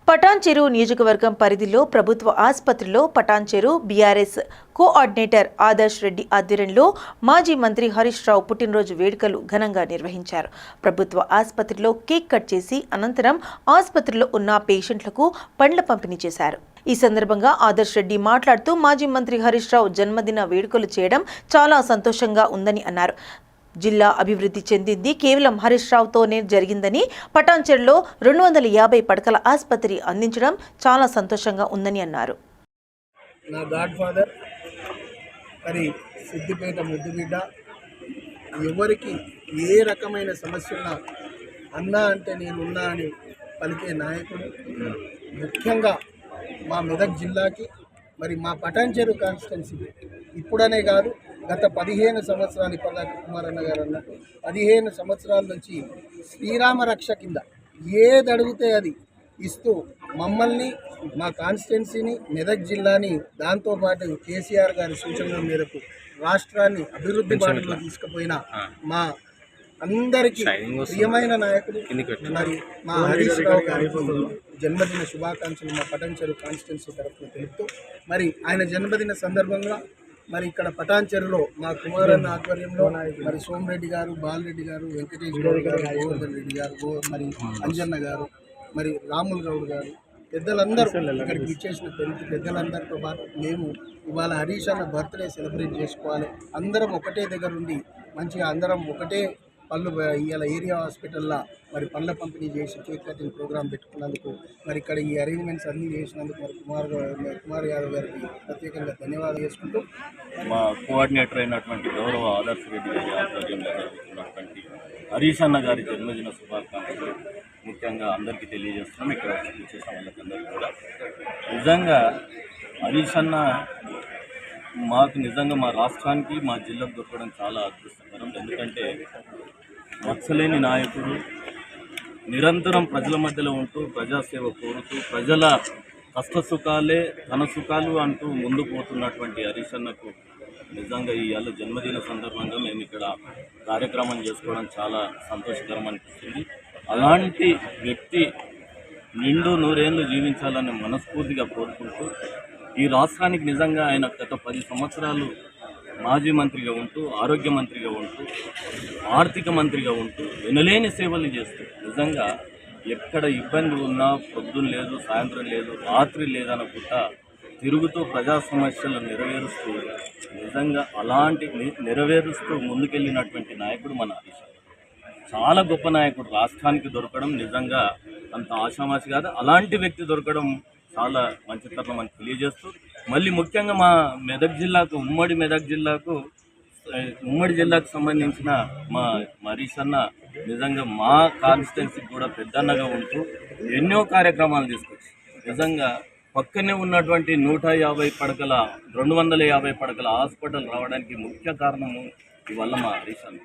పటాన్చెరు నియోజకవర్గం పరిధిలో ప్రభుత్వ ఆసుపత్రిలో పటాన్చెరు బీఆర్ఎస్ కోఆర్డినేటర్ ఆదర్శ్ రెడ్డి ఆధ్వర్యంలో మాజీ మంత్రి హరీష్ రావు పుట్టినరోజు వేడుకలు ఘనంగా నిర్వహించారు. ప్రభుత్వ ఆసుపత్రిలో కేక్ కట్ చేసి అనంతరం ఆసుపత్రిలో ఉన్న పేషెంట్లకు పండ్ల పంపిణీ చేశారు. ఈ సందర్భంగా ఆదర్శ్ రెడ్డి మాట్లాడుతూ మాజీ మంత్రి హరీష్ రావు జన్మదిన వేడుకలు చేయడం చాలా సంతోషంగా ఉందని అన్నారు. జిల్లా అభివృద్ధి చెందింది కేవలం హరీష్ రావుతోనే జరిగిందని, పటాన్చెరులో 250 పడకల ఆసుపత్రి అందించడం చాలా సంతోషంగా ఉందని అన్నారు. నా గాడ్ ఫాదర్ మరి సిద్దిపేట ముద్దుబిడ్డ, ఎవరికి ఏ రకమైన సమస్య ఉన్నా అన్నా అంటే నేనున్నా అని పలికే నాయకుడు. ముఖ్యంగా మా మెదక్ జిల్లాకి మరి మా పటాన్చెరు కాన్స్టిట్యున్సీకి ఇప్పుడనే కాదు, గత 15 సంవత్సరాలు ఇప్పటిదాకా కుమారన్న గారు అన్నట్టు 15 సంవత్సరాల నుంచి శ్రీరామ రక్ష కింద ఏది అడిగితే అది ఇస్తూ మమ్మల్ని, మా కాన్స్టిట్యున్సీని, మెదక్ జిల్లాని, దాంతోపాటు కేసీఆర్ గారి సూచనల మేరకు రాష్ట్రాన్ని అభివృద్ధి బాటలో తీసుకుపోయిన మా అందరికీ ప్రియమైన నాయకుడు మరి మా హరీష్ రావు గారికి జన్మదిన శుభాకాంక్షలు మా పటాన్చెరు కాన్స్టిట్యున్సీ తరఫున తెలుపుతూ, మరి ఆయన జన్మదిన సందర్భంగా మరి ఇక్కడ పటాన్చెరులో మా కుమారన్న ఆధ్వర్యంలో మరి సోమిరెడ్డి గారు, బాలరెడ్డి గారు, వెంకటేష్ గౌడ్ గారు, గోవర్ధన్ రెడ్డి గారు, మరి అంజన్న గారు, మరి రాముల్ గౌడ్ గారు, పెద్దలందరూ ఇక్కడికి ఇచ్చేసిన పెద్దలందరితో పాటు మేము ఇవాళ హరీష్ అన్న బర్త్డే సెలబ్రేట్ చేసుకోవాలి, అందరం ఒకటే దగ్గర ఉండి మంచిగా అందరం ఒకటే పళ్ళు ఇవాళ ఏరియా హాస్పిటల్లో మరి పళ్ళ పంపిణీ చేసి కేక్ కటింగ్ ప్రోగ్రామ్ పెట్టుకున్నందుకు, మరి ఇక్కడ ఈ అరేంజ్మెంట్స్ అన్నీ చేసినందుకు మరి కుమార్ యాదవ్ గారికి ప్రత్యేకంగా ధన్యవాదాలు చేసుకుంటూ, మా కోఆర్డినేటర్ అయినటువంటి గౌరవ ఆదర్శ్ రెడ్డి గారి ఆధ్వర్యంలో జరుగుతున్నటువంటి హరీష్ అన్న గారి జన్మదిన శుభాకాంక్షలు ముఖ్యంగా అందరికీ తెలియజేస్తున్నాం. ఇక్కడ చేసిన వాళ్ళకందరికీ కూడా నిజంగా హరీష్ అన్న మాకు నిజంగా మా రాష్ట్రానికి, మా జిల్లాకు దొరకడం చాలా అదృష్టకరం. ఎందుకంటే మచ్చలేని నాయకుడు, నిరంతరం ప్రజల మధ్యలో ఉంటూ ప్రజాసేవ కోరుతూ ప్రజల కష్టసుఖాలే తన సుఖాలు అంటూ ముందుకు పోతున్నటువంటి హరీష్ అన్నకు నిజంగా ఇవాళ జన్మదిన సందర్భంగా మేము ఇక్కడ కార్యక్రమం చేసుకోవడం చాలా సంతోషకరం అనిపిస్తుంది. అలాంటి వ్యక్తి నిండు నూరేళ్లు జీవించాలని మనస్ఫూర్తిగా కోరుకుంటూ, ఈ రాష్ట్రానికి నిజంగా ఆయన గత 10 సంవత్సరాలు మాజీ మంత్రిగా ఉంటూ, ఆరోగ్య మంత్రిగా ఉంటూ, ఆర్థిక మంత్రిగా ఉంటూ వినలేని సేవలు చేస్తూ, నిజంగా ఎక్కడ ఇబ్బంది ఉన్నా పొద్దున్న లేదు, సాయంత్రం లేదు, రాత్రి లేదనుకుంటా తిరుగుతూ ప్రజా సమస్యలు నెరవేరుస్తూ, నిజంగా అలాంటి నెరవేరుస్తూ ముందుకెళ్ళినటువంటి నాయకుడు మన హరీష్. చాలా గొప్ప నాయకుడు. రాష్ట్రానికి దొరకడం నిజంగా అంత ఆషామాషి కాదు. అలాంటి వ్యక్తి దొరకడం చాలా మంచితనం అని తెలియజేస్తూ, మళ్ళీ ముఖ్యంగా మా మెదక్ జిల్లాకు, ఉమ్మడి జిల్లాకు సంబంధించిన మా హరీష్ అన్న నిజంగా మా కాన్స్టిట్యున్సీకి కూడా పెద్దన్నగా ఉంటూ ఎన్నో కార్యక్రమాలు తీసుకొచ్చి, నిజంగా పక్కనే ఉన్నటువంటి 250 పడకల హాస్పిటల్ రావడానికి ముఖ్య కారణము ఇవల్ల మా హరీష్ అన్న.